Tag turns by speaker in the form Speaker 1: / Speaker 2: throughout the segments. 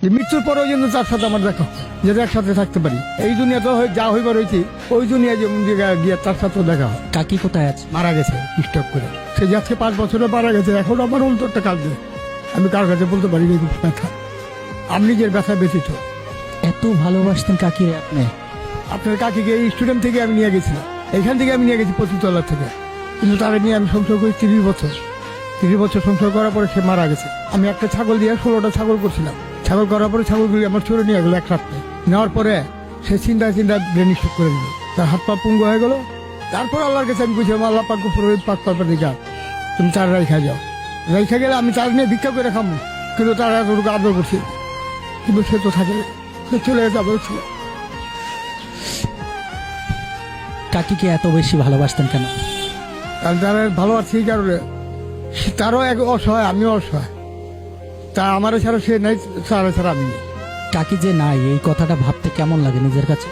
Speaker 1: যে মৃত্যুর পরেও যেন তার সাথে আমার দেখা হয়, যাতে একসাথে থাকতে পারি। এই দুনিয়া তো যা হইবার হয়েছি, ওই দুনিয়া গিয়ে তার সাথেও দেখা হয়।
Speaker 2: কাকি কোথায় আছে?
Speaker 1: মারা গেছে স্ট্রোক করে। সে যে আজকে 5 বছরে মারা গেছে, এখন আমার অন্তরটা কাঁদছে। আমি কার কাছে বলতে পারি এই ব্যথা, আমি নিজের ব্যথা ব্যথিত।
Speaker 2: এত ভালোবাসতেন কাকি আপনি?
Speaker 1: আপনার কাকিকে এই স্টুডেন্ট থেকে আমি নিয়ে গেছিলাম, এখান থেকে আমি নিয়ে গেছি 25 তলার থেকে। কিন্তু তারা নিয়ে আমি সংসার করি 30 বছর। 30 বছর সংসার করার পরে সে মারা গেছে। আমি একটা ছাগল দিয়ে 16টা ছাগল করছিলাম। ছাগল করার পরে ছাগলগুলি আমার চোরে নিয়ে গেলো এক রাত্রে। নেওয়ার পরে সে চিন্তা ব্রেন স্ট্রোক করে দিল, তার হাত পা পুঙ্গ হয়ে গেল। তারপর আল্লাহর কাছে আমি বুঝলাম, আল্লাহ পাক পাক পার দিকে তুমি তার রেখা যাও। রেখা গেলে আমি তার নিয়ে ভিক্ষা করে খাবো, কিন্তু তারা এতটুকু আদর করছি। কিন্তু সে তো থাকে, সে চলে যেতে আবার ছিল।
Speaker 2: কাকিকে এত বেশি ভালোবাসতেন কেন?
Speaker 1: কারণ তারা ভালোবাসি এই কারণে, তারও এক অসহায়, আমিও অসহায়। তা আমার ছাড়া সে নাই, তারা ছাড়া আমি নেই।
Speaker 2: কাকি যে নাই, এই কথাটা ভাবতে কেমন লাগে নিজের কাছে?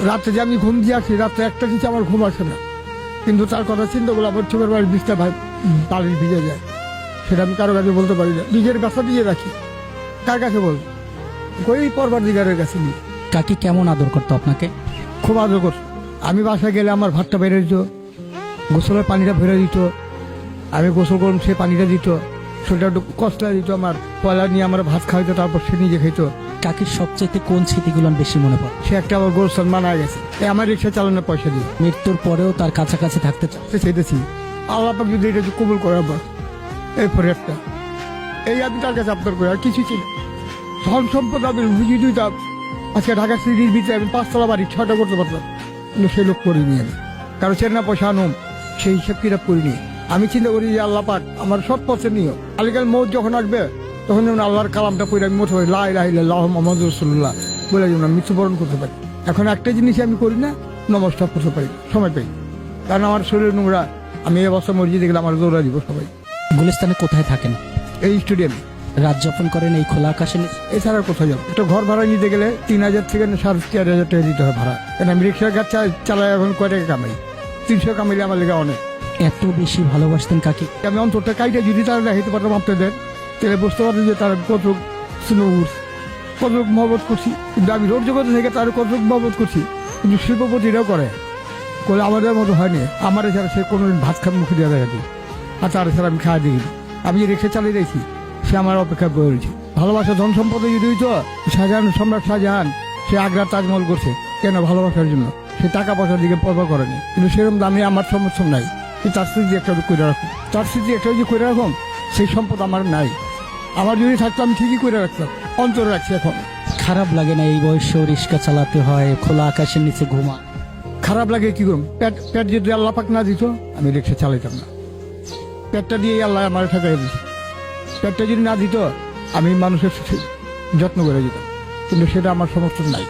Speaker 1: রাত্রে যে আমি ঘুম দিয়ে আসি, রাত্রে একটা নিচে আমার ঘুম আসে না, কিন্তু তার কথা চিন্তা করলে আমার চোখের বাড়ির বিষটা পানির ভিজে যায়। সেটা আমি কারো কাছে বলতে পারি না, নিজের ব্যথা দিয়ে রাখি। কার কাছে বল? ওই পরবার দিগারের কাছে নিয়ে।
Speaker 2: কাকি কেমন আদর করতো আপনাকে?
Speaker 1: খুব আদর করতো। আমি বাসায় গেলে আমার ভাতটা বেড়ে দিত, গোসলের পানিটা ভরে দিত, আমি গোসল করুন সে পানিটা দিত, সেটা একটু কষ্ট দিত। আমার পয়লা নিয়ে আমার ভাত খাওয়াইতো, তারপর সে নিজে খাইতো।
Speaker 2: কাকির সবচেয়ে কোন স্মৃতিগুলো বেশি মনে পড়ে?
Speaker 1: সে একটা আমার গোলসান মানা গেছে, আমার রিক্সা চালানোর পয়সা দিয়ে।
Speaker 2: মৃত্যুর পরেও তার কাছাকাছি থাকতে চান?
Speaker 1: চাইতেছি আল্লাহ পাক যদি এটা কবুল করে আবার এরপরে একটা, এই আমি তার কাছে আপনার করে আর কিছু ছিল। ধন সম্পদ আমি বুঝিয়ে দিতাম। আজকে ঢাকা সিটির ভিতরে আমি 5 তলা বাড়ি 6টা করতে পারতাম, কিন্তু সে লোক করিনি আমি। কারো চেনা পয়সা আনুম সেই হিসাব কিতাব করিনি। আমি চিন্তা করি যে আল্লাহ পাক আমার সৎ পথে নিও, আলিকাল মৌত যখন আসবে তখন যেমন আল্লাহর কালামটা পড়ে আমি মোট লা ইলাহা ইল্লাল্লাহু মুহাম্মাদুর রাসূলুল্লাহ বলে যেমন আমি মৃত্যুবরণ করতে পারি। এখন একটা জিনিস আমি করি না, নমস্কার করতে পারি সময় পাই, কারণ আমার শরীর নোংরা। আমি এই অবস্থা মসজিদে গেলে আমার দৌড়া দিব সবাই।
Speaker 2: গুলিস্তানে কোথায় থাকেন?
Speaker 1: এই স্টেডিয়াম।
Speaker 2: রাত যাপন করেন এই খোলা আকাশে নিচে?
Speaker 1: এছাড়া কোথাও যাবো? একটা ঘর ভাড়া নিতে গেলে 3000 থেকে 4,500 টাকা দিতে হয় ভাড়া। কেন আমি রিক্সার কাজ চালাই, এখন কয় টাকা কামাই? 300 কামাইলে আমার লেগে অনেক।
Speaker 2: এত বেশি ভালোবাসতেন কাকি?
Speaker 1: আমি অন্তরটা কাইটা যদি তারা দেখাইতে পারতাম আপনাদের, তাহলে বুঝতে পারতেন যে তারা কতটুক স্নোর, কতটুক মহব্বত করছি। কিন্তু আমি রোগ জগতে থেকে তার কতটুক মহব্বত করছি, কিন্তু শিল্পপতিরাও করে আমাদের মতো হয়নি। আমার এছাড়া সে কোনো ভাত খান মুখে দেওয়া দেখি, আর তার এছাড়া আমি খাওয়া দিই। আমি যে রিক্সা চালিয়ে দিয়েছি, সে আমার অপেক্ষা করেছি। ভালোবাসা ধন সম্পদে যদি হইতো, শাহজাহান, সম্রাট শাহজাহান সে আগ্রার তাজমহল করছে কেন? ভালোবাসার জন্য। সে টাকা পয়সার দিকে পরবা করেনি, কিন্তু সেরকম দামে আমার সমর্থন নাই। তার স্মৃতি একটা করে রাখুন, তার স্মৃতি একটা যে করে রাখুন, সেই সম্পদ আমার নাই। আমার যদি থাকতো আমি ঠিকই করে রাখতাম, অন্তরে রাখছি। এখন
Speaker 2: খারাপ লাগে না এই বয়সেও রিক্সা চালাতে হয়, খোলা আকাশের নিচে ঘুমা?
Speaker 1: খারাপ লাগে, কি করুন? পেট যদি আল্লাহ পাক না দিত আমি রিক্সা চালাইতাম না। পেটটা দিয়ে আল্লাহ আমার ঠেকাই দিয়েছে। পেটটা যদি না দিত আমি মানুষের যত্ন করে দিতাম, কিন্তু সেটা আমার সমর্থন নাই।